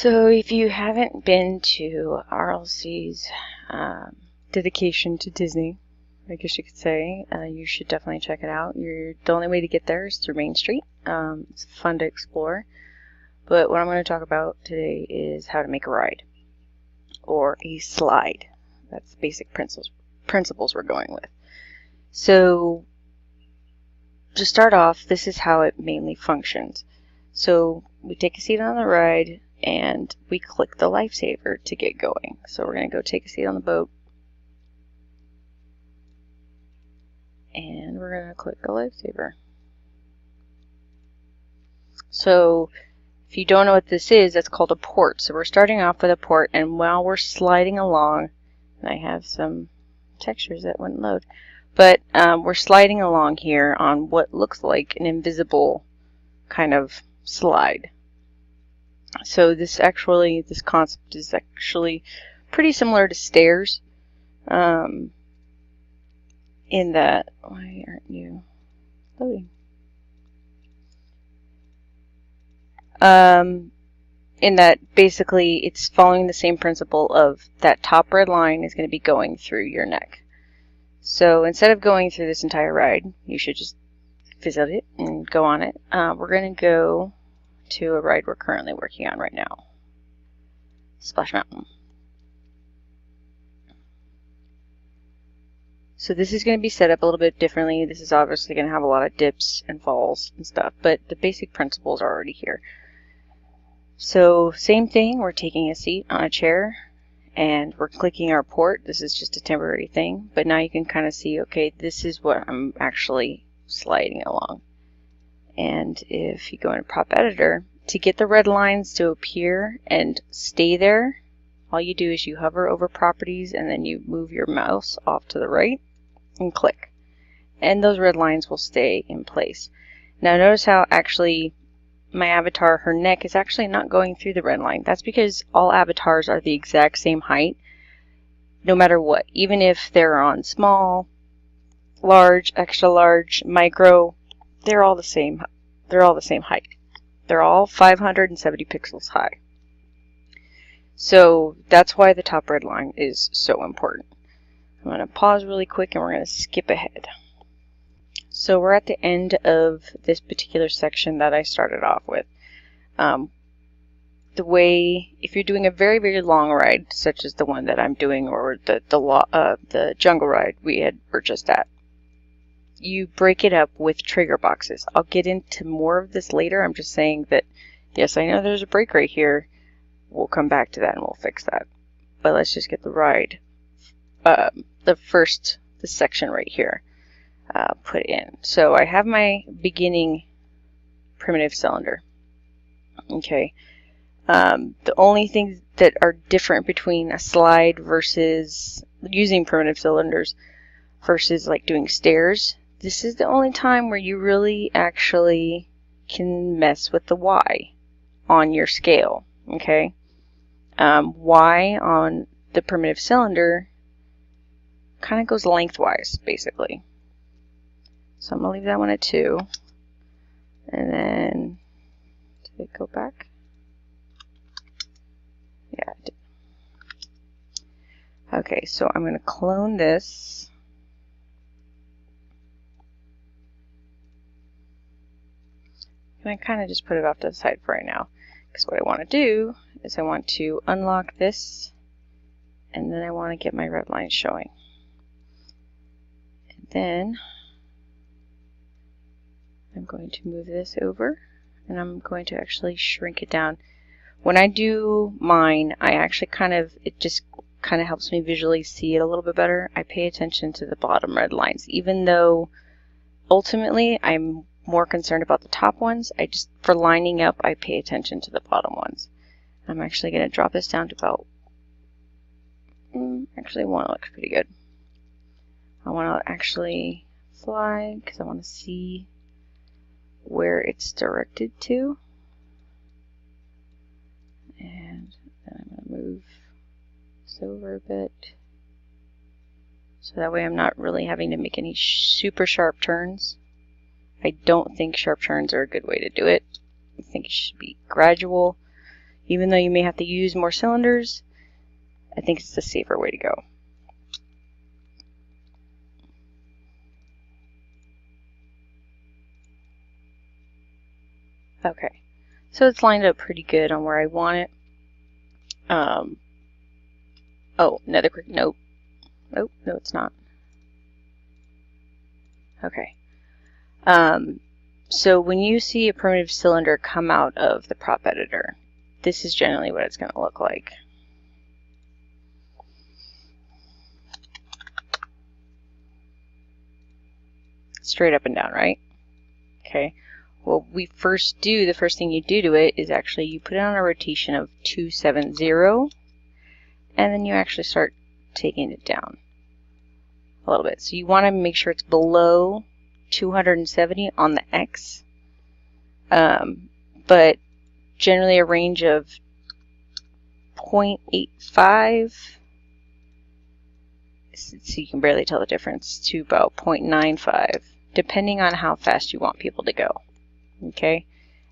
So if you haven't been to RLC's dedication to Disney, I guess you could say, you should definitely check it out. The only way to get there is through Main Street. It's fun to explore. But what I'm going to talk about today is how to make a ride or a slide. That's the basic principles we're going with. So to start off, this is how it mainly functions. So we take a seat on the ride and we click the lifesaver to get going. So we're going to go take a seat on the boat and we're going to click the lifesaver. So if you don't know what this is, that's called a port. So we're starting off with a port, and while we're sliding along, and I have some textures that wouldn't load, but we're sliding along here on what looks like an invisible kind of slide. So this concept is actually pretty similar to stairs, in that, why aren't you loading? In that basically it's following the same principle of that top red line is going to be going through your neck. So instead of going through this entire ride, you should just visit it and go on it. We're going to go to a ride we're currently working on right now, Splash Mountain. So this is going to be set up a little bit differently. This is obviously going to have a lot of dips and falls and stuff, but the basic principles are already here. So same thing, we're taking a seat on a chair and we're clicking our port. This is just a temporary thing, but now you can kind of see, okay, this is what I'm actually sliding along. And if you go into Prop Editor, to get the red lines to appear and stay there, all you do is you hover over Properties and then you move your mouse off to the right and click. And those red lines will stay in place. Now notice how actually my avatar, her neck is actually not going through the red line. That's because all avatars are the exact same height, no matter what. Even if they're on small, large, extra large, micro, they're all the same. They're all the same height. They're all 570 pixels high. So that's why the top red line is so important. I'm going to pause really quick and we're going to skip ahead. So we're at the end of this particular section that I started off with. If you're doing a very, very long ride, such as the one that I'm doing, or the jungle ride we're just at, you break it up with trigger boxes. I'll get into more of this later. I'm just saying that, yes, I know there's a break right here. We'll come back to that and we'll fix that. But let's just get the ride, the section right here. Put in. So I have my beginning primitive cylinder. Okay. The only things that are different between a slide versus using primitive cylinders versus like doing stairs, this is the only time where you really actually can mess with the Y on your scale. Okay. Y on the primitive cylinder kind of goes lengthwise, basically. So I'm going to leave that one at 2. And then, did it go back? Yeah, it did. Okay, so I'm going to clone this. And I kind of just put it off to the side for right now. Because what I want to do is I want to unlock this. And then I want to get my red line showing. And then I'm going to move this over and I'm going to actually shrink it down. When I do mine, it just kind of helps me visually see it a little bit better. I pay attention to the bottom red lines, even though ultimately I'm more concerned about the top ones. For lining up, I pay attention to the bottom ones. I'm actually going to drop this down to about, actually one looks pretty good. I want to actually fly because I want to see where it's directed to. And then I'm going to move this over a bit. So that way I'm not really having to make any super sharp turns. I don't think sharp turns are a good way to do it. I think it should be gradual. Even though you may have to use more cylinders, I think it's the safer way to go. Okay, so it's lined up pretty good on where I want it. Oh, another quick note. Oh, no, it's not. Okay. So when you see a primitive cylinder come out of the prop editor, this is generally what it's going to look like. Straight up and down, right? Okay. Well, the first thing you do to it is actually you put it on a rotation of 270, and then you actually start taking it down a little bit. So you want to make sure it's below 270 on the X, but generally a range of 0.85, so you can barely tell the difference, to about 0.95, depending on how fast you want people to go. Okay,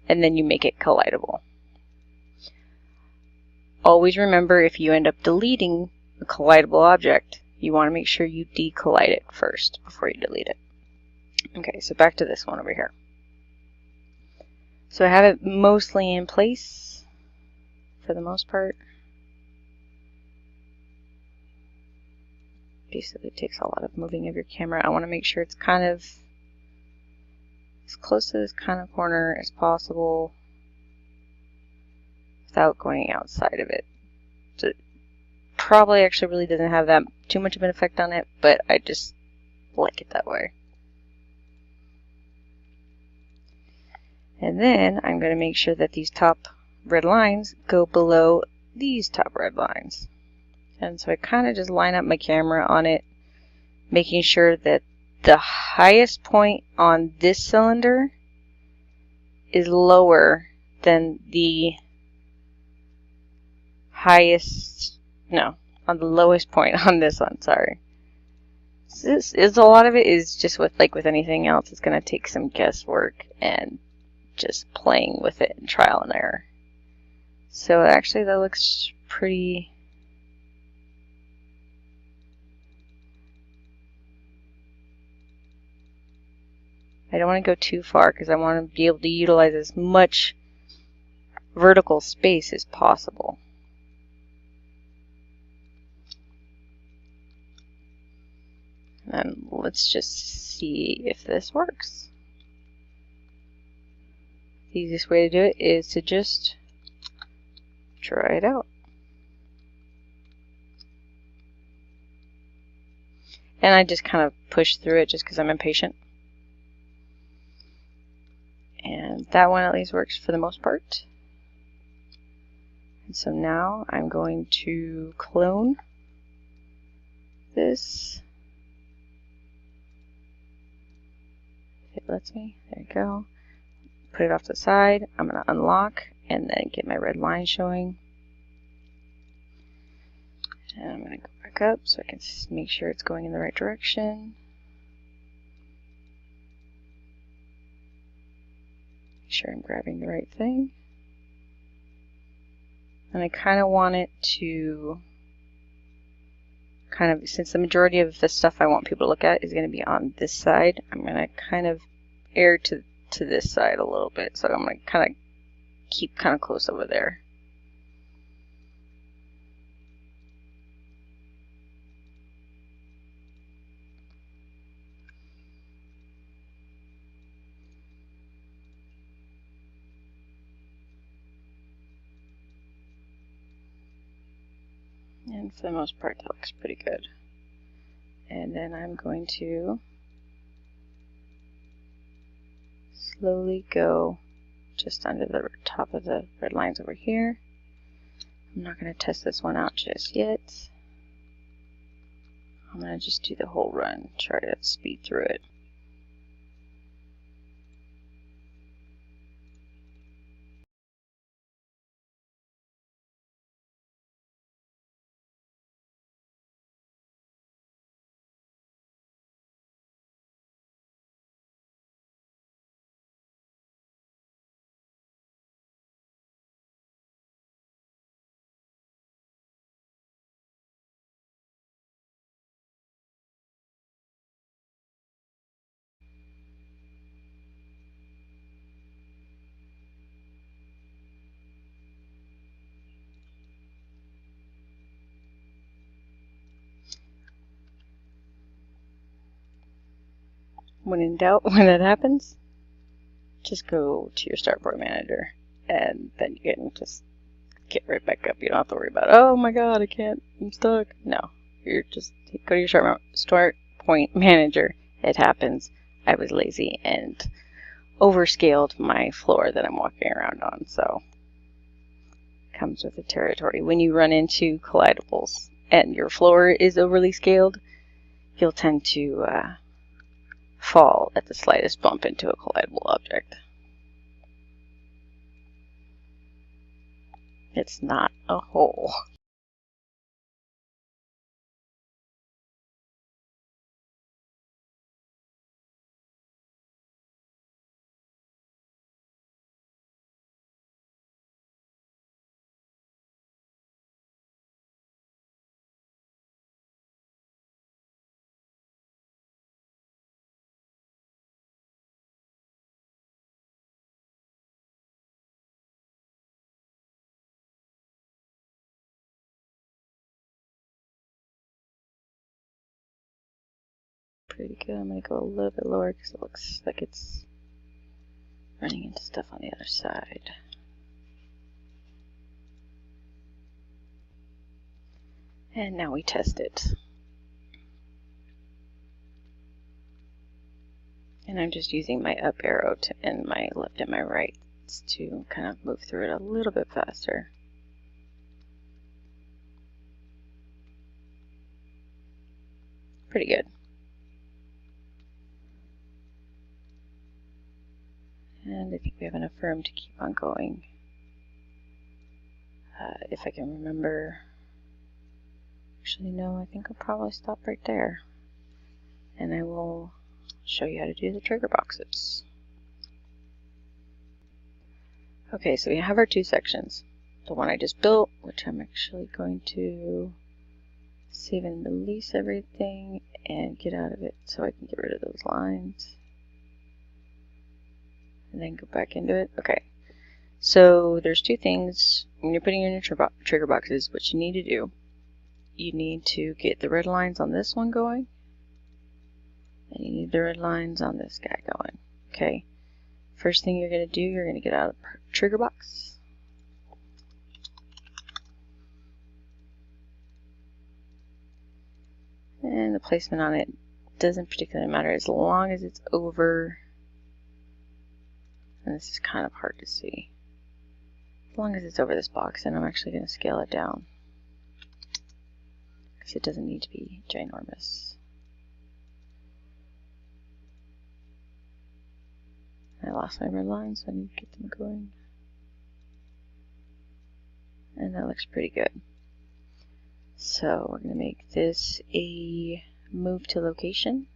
and then you make it collidable. Always remember, if you end up deleting a collidable object, you want to make sure you decollide it first before you delete it. Okay, so back to this one over here. So I have it mostly in place for the most part. Basically, it takes a lot of moving of your camera. I want to make sure it's kind of as close to this kind of corner as possible without going outside of it. So it probably actually really doesn't have that too much of an effect on it, but I just like it that way. And then I'm going to make sure that these top red lines go below these top red lines. And so I kind of just line up my camera on it, making sure that the highest point on this cylinder is lower than the on the lowest point on this one, sorry. This is, a lot of it is just with anything else, it's going to take some guesswork and just playing with it and trial and error. So actually that looks pretty... I don't want to go too far because I want to be able to utilize as much vertical space as possible. And let's just see if this works. The easiest way to do it is to just try it out. And I just kind of push through it just because I'm impatient. And that one at least works for the most part. And so now I'm going to clone this. If it lets me, there you go. Put it off to the side. I'm going to unlock and then get my red line showing. And I'm going to go back up so I can make sure it's going in the right direction. Make sure I'm grabbing the right thing. And I kind of want it to since the majority of the stuff I want people to look at is going to be on this side, I'm going to kind of err to this side a little bit. So I'm going to kind of keep kind of close over there. And for the most part, that looks pretty good. And then I'm going to slowly go just under the top of the red lines over here. I'm not going to test this one out just yet. I'm going to just do the whole run, try to speed through it. when in doubt, when that happens, just go to your Startboard Manager, and then you can just get right back up. You don't have to worry about, oh my god, I can't, I'm stuck. No, you're just go to your Start Point Manager. It happens. I was lazy and overscaled my floor that I'm walking around on, so comes with the territory. When you run into collidables and your floor is overly scaled, you'll tend to fall at the slightest bump into a collidable object. It's not a hole. Pretty good. I'm going to go a little bit lower because it looks like it's running into stuff on the other side. And now we test it. And I'm just using my up arrow and my left and my right to kind of move through it a little bit faster. Pretty good. And I think we have enough room to keep on going. If I can remember. Actually, no, I think I'll probably stop right there. And I will show you how to do the trigger boxes. Okay, so we have our two sections. The one I just built, which I'm actually going to save and release everything and get out of it so I can get rid of those lines. And then go back into it. Okay, so there's two things when you're putting in your trigger boxes. What you need to do, you need to get the red lines on this one going, and you need the red lines on this guy going. Okay, first thing you're going to do, you're going to get out of the trigger box. And the placement on it doesn't particularly matter as long as it's over, and this is kind of hard to see, as long as it's over this box. And I'm actually going to scale it down because it doesn't need to be ginormous. I lost my red lines, so I need to get them going. And that looks pretty good. So we're going to make this a move to location.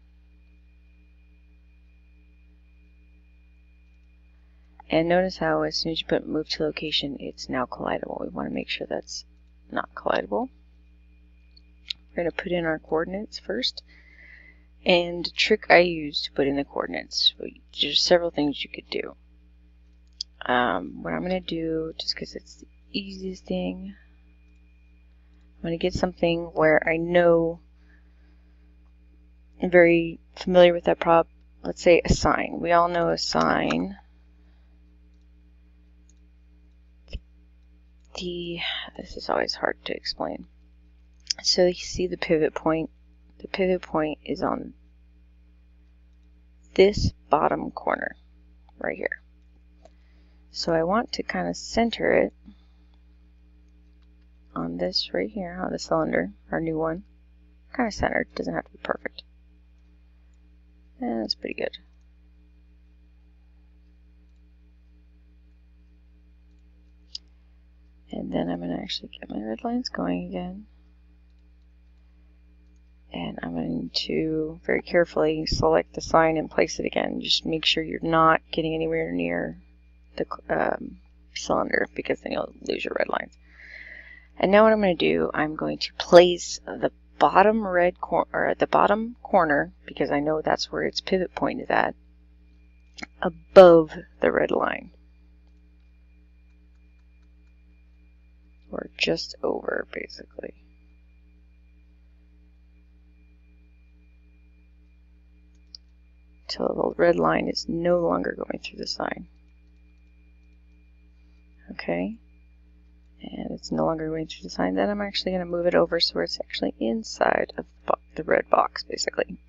And notice how as soon as you put move to location, it's now collidable. We want to make sure that's not collidable. We're going to put in our coordinates first. And the trick I use to put in the coordinates, there's several things you could do. What I'm going to do, just because it's the easiest thing, I'm going to get something where I know I'm very familiar with that prop. Let's say a sign. We all know a sign. This is always hard to explain. So you see the pivot point. The pivot point is on this bottom corner right here. So I want to kind of center it on this right here, on the cylinder, our new one. Kind of centered, doesn't have to be perfect. And that's pretty good. And then I'm going to actually get my red lines going again. And I'm going to very carefully select the sign and place it again. Just make sure you're not getting anywhere near the cylinder, because then you'll lose your red lines. And now what I'm going to do, I'm going to place the bottom the bottom corner, because I know that's where its pivot point is at, above the red line. Or just over, basically. till the red line is no longer going through the sign. Okay, and it's no longer going through the sign. Then I'm actually going to move it over so it's actually inside of the red box, basically.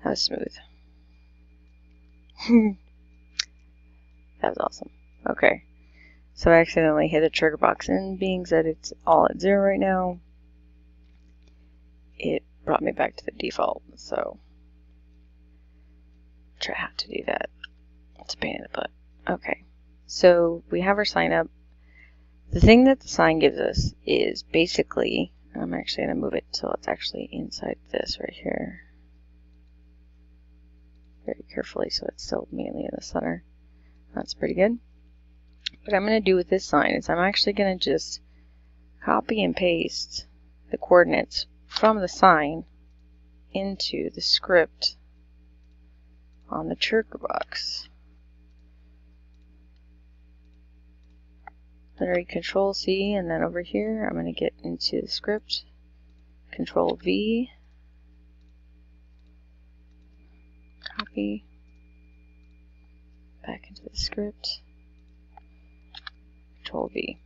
That was smooth. That was awesome. Okay, so I accidentally hit the trigger box, and being that it's all at 0 right now, it brought me back to the default, so try how to do that. It's a pain in the butt. Okay, so we have our sign up. The thing that the sign gives us is basically, I'm actually going to move it till it's actually inside this right here. Very carefully so it's still mainly in the center. That's pretty good. What I'm going to do with this sign is I'm actually going to just copy and paste the coordinates from the sign into the script on the trigger box. Then Control C, and then over here I'm going to get into the script, Control V, copy, back into the script, Control V.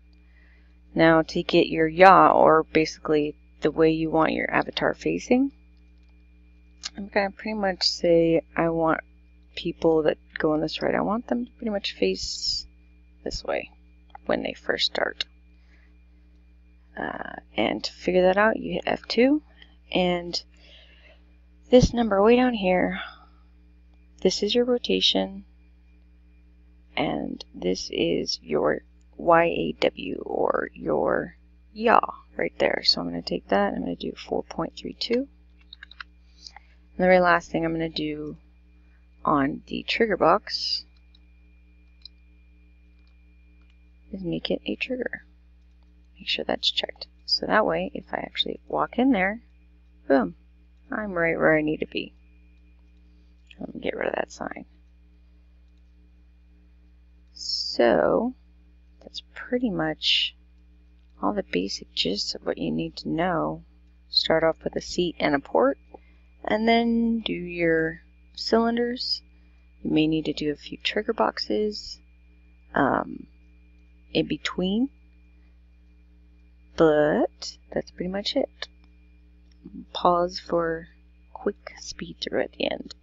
Now to get your yaw, or basically the way you want your avatar facing, I'm going to pretty much say I want people that go on this ride, I want them to pretty much face this way when they first start. And to figure that out, you hit F2, and this number way down here, this is your rotation, and this is your YAW, or your yaw, right there. So I'm going to take that, I'm going to do 4.32. And the very last thing I'm going to do on the trigger box is make it a trigger. Make sure that's checked. So that way, if I actually walk in there, boom, I'm right where I need to be. Let me get rid of that sign. So that's pretty much all the basic gist of what you need to know. Start off with a seat and a port, and then do your cylinders. You may need to do a few trigger boxes in between, but that's pretty much it. Pause for quick speed through at the end.